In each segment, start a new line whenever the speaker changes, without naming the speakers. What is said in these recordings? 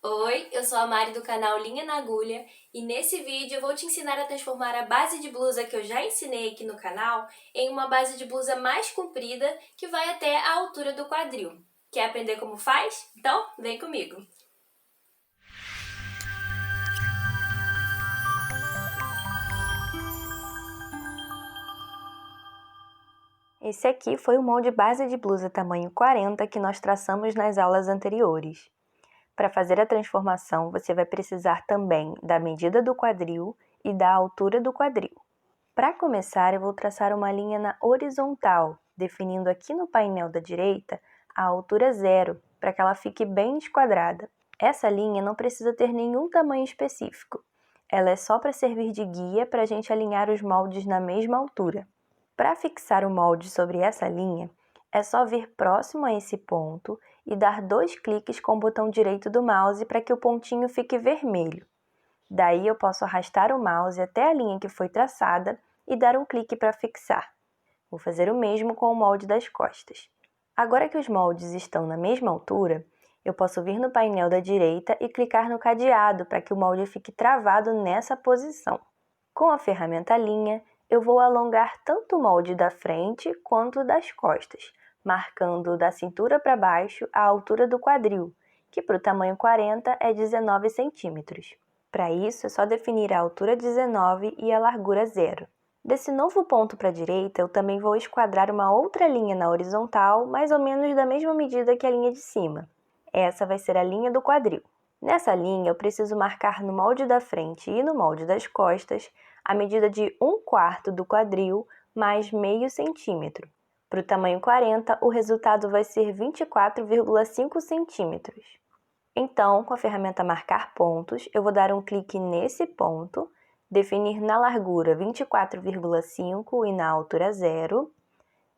Oi, eu sou a Mari do canal Linha na Agulha e nesse vídeo eu vou te ensinar a transformar a base de blusa que eu já ensinei aqui no canal em uma base de blusa mais comprida que vai até a altura do quadril. Quer aprender como faz? Então vem comigo!
Esse aqui foi o molde base de blusa tamanho 40 que nós traçamos nas aulas anteriores. Para fazer a transformação, você vai precisar também da medida do quadril e da altura do quadril. Para começar, eu vou traçar uma linha na horizontal, definindo aqui no painel da direita a altura 0, para que ela fique bem esquadrada. Essa linha não precisa ter nenhum tamanho específico. Ela é só para servir de guia para a gente alinhar os moldes na mesma altura. Para fixar o molde sobre essa linha, é só vir próximo a esse ponto e dar 2 cliques com o botão direito do mouse para que o pontinho fique vermelho. Daí eu posso arrastar o mouse até a linha que foi traçada e dar um clique para fixar. Vou fazer o mesmo com o molde das costas. Agora que os moldes estão na mesma altura, eu posso vir no painel da direita e clicar no cadeado para que o molde fique travado nessa posição. Com a ferramenta linha, eu vou alongar tanto o molde da frente quanto das costas, marcando da cintura para baixo a altura do quadril, que para o tamanho 40 é 19 centímetros. Para isso, é só definir a altura 19 e a largura 0. Desse novo ponto para a direita, eu também vou esquadrar uma outra linha na horizontal, mais ou menos da mesma medida que a linha de cima. Essa vai ser a linha do quadril. Nessa linha, eu preciso marcar no molde da frente e no molde das costas a medida de 1/4 do quadril mais meio centímetro. Para o tamanho 40, o resultado vai ser 24,5 centímetros. Então, com a ferramenta Marcar Pontos, eu vou dar um clique nesse ponto, definir na largura 24,5 e na altura 0,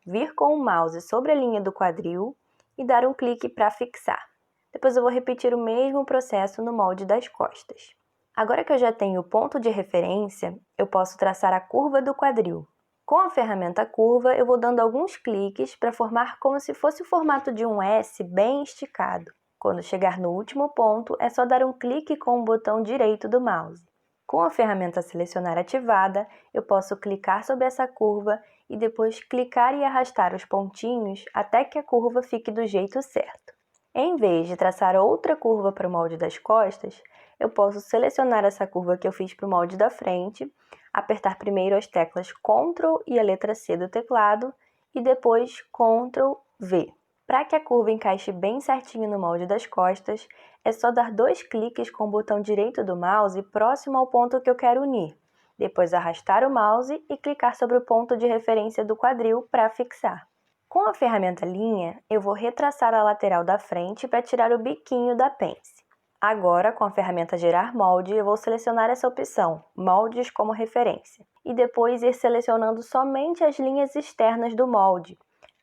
vir com o mouse sobre a linha do quadril e dar um clique para fixar. Depois eu vou repetir o mesmo processo no molde das costas. Agora que eu já tenho o ponto de referência, eu posso traçar a curva do quadril. Com a ferramenta curva, eu vou dando alguns cliques para formar como se fosse o formato de um S bem esticado. Quando chegar no último ponto, é só dar um clique com o botão direito do mouse. Com a ferramenta selecionar ativada, eu posso clicar sobre essa curva e depois clicar e arrastar os pontinhos até que a curva fique do jeito certo. Em vez de traçar outra curva para o molde das costas, eu posso selecionar essa curva que eu fiz para o molde da frente, apertar primeiro as teclas Ctrl e a letra C do teclado e depois Ctrl V. Para que a curva encaixe bem certinho no molde das costas, é só dar 2 cliques com o botão direito do mouse próximo ao ponto que eu quero unir. Depois arrastar o mouse e clicar sobre o ponto de referência do quadril para fixar. Com a ferramenta linha, eu vou retraçar a lateral da frente para tirar o biquinho da pence. Agora, com a ferramenta Gerar Molde, eu vou selecionar essa opção, Moldes como referência, e depois ir selecionando somente as linhas externas do molde,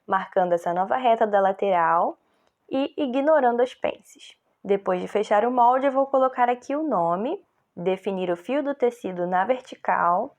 marcando essa nova reta da lateral e ignorando as pences. Depois de fechar o molde, eu vou colocar aqui o nome, definir o fio do tecido na vertical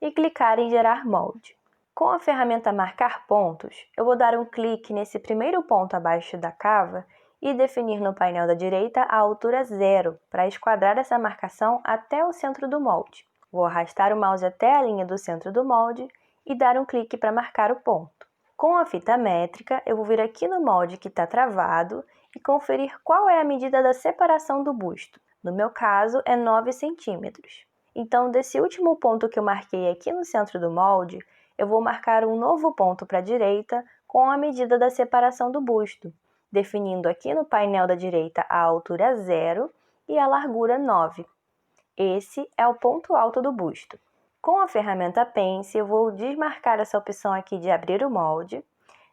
e clicar em Gerar Molde. Com a ferramenta Marcar Pontos, eu vou dar um clique nesse primeiro ponto abaixo da cava e definir no painel da direita a altura 0 para esquadrar essa marcação até o centro do molde. Vou arrastar o mouse até a linha do centro do molde e dar um clique para marcar o ponto. Com a fita métrica, eu vou vir aqui no molde que está travado e conferir qual é a medida da separação do busto. No meu caso, é 9 centímetros. Então, desse último ponto que eu marquei aqui no centro do molde, eu vou marcar um novo ponto para a direita com a medida da separação do busto, definindo aqui no painel da direita a altura 0 e a largura 9. Esse é o ponto alto do busto. Com a ferramenta Pence, eu vou desmarcar essa opção aqui de abrir o molde,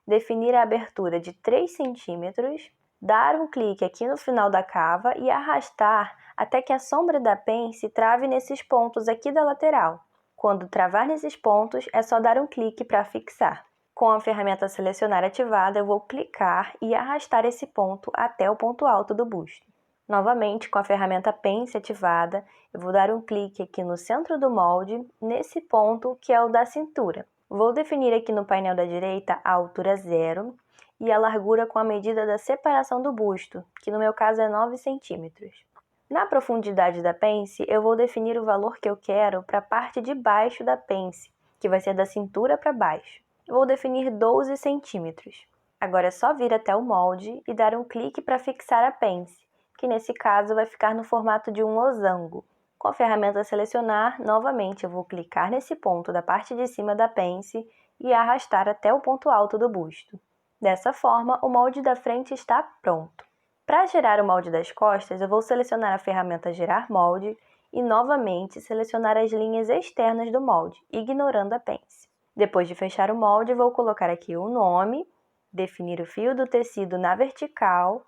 definir a abertura de 3 centímetros, dar um clique aqui no final da cava e arrastar até que a sombra da pence trave nesses pontos aqui da lateral. Quando travar nesses pontos, é só dar um clique para fixar. Com a ferramenta Selecionar ativada, eu vou clicar e arrastar esse ponto até o ponto alto do busto. Novamente, com a ferramenta Pence ativada, eu vou dar um clique aqui no centro do molde, nesse ponto que é o da cintura. Vou definir aqui no painel da direita a altura 0 e a largura com a medida da separação do busto, que no meu caso é 9 centímetros. Na profundidade da pence, eu vou definir o valor que eu quero para a parte de baixo da pence, que vai ser da cintura para baixo. Vou definir 12 centímetros. Agora é só vir até o molde e dar um clique para fixar a pence, que nesse caso vai ficar no formato de um losango. Com a ferramenta Selecionar, novamente eu vou clicar nesse ponto da parte de cima da pence e arrastar até o ponto alto do busto. Dessa forma, o molde da frente está pronto. Para gerar o molde das costas, eu vou selecionar a ferramenta Gerar Molde e novamente selecionar as linhas externas do molde, ignorando a pence. Depois de fechar o molde, vou colocar aqui o nome, definir o fio do tecido na vertical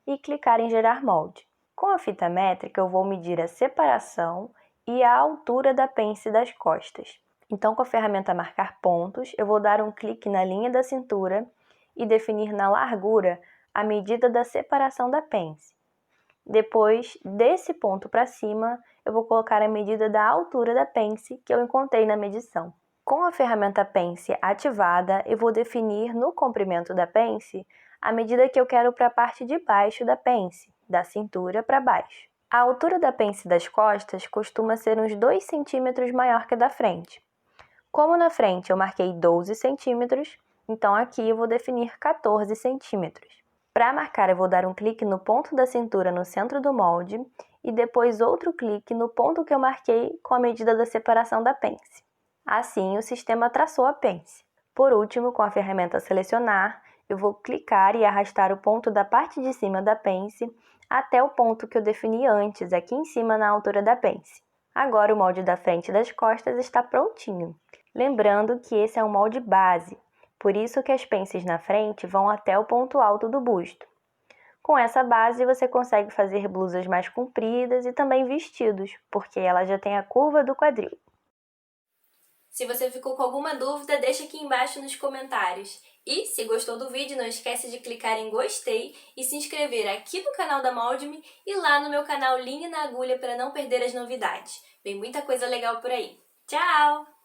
e clicar em Gerar Molde. Com a fita métrica, eu vou medir a separação e a altura da pence das costas. Então, com a ferramenta Marcar Pontos, eu vou dar um clique na linha da cintura e definir na largura a medida da separação da pence. Depois, desse ponto para cima, eu vou colocar a medida da altura da pence que eu encontrei na medição. Com a ferramenta Pence ativada, eu vou definir no comprimento da pence a medida que eu quero para a parte de baixo da pence, da cintura para baixo. A altura da pence das costas costuma ser uns 2 centímetros maior que a da frente. Como na frente eu marquei 12 centímetros, então aqui eu vou definir 14 centímetros. Para marcar, eu vou dar um clique no ponto da cintura no centro do molde e depois outro clique no ponto que eu marquei com a medida da separação da pence. Assim, o sistema traçou a pence. Por último, com a ferramenta Selecionar, eu vou clicar e arrastar o ponto da parte de cima da pence até o ponto que eu defini antes, aqui em cima na altura da pence. Agora o molde da frente e das costas está prontinho. Lembrando que esse é um molde base, por isso que as pences na frente vão até o ponto alto do busto. Com essa base você consegue fazer blusas mais compridas e também vestidos, porque ela já tem a curva do quadril.
Se você ficou com alguma dúvida, deixa aqui embaixo nos comentários. E, se gostou do vídeo, não esquece de clicar em gostei e se inscrever aqui no canal da Molde-me e lá no meu canal Linha na Agulha para não perder as novidades. Vem muita coisa legal por aí. Tchau!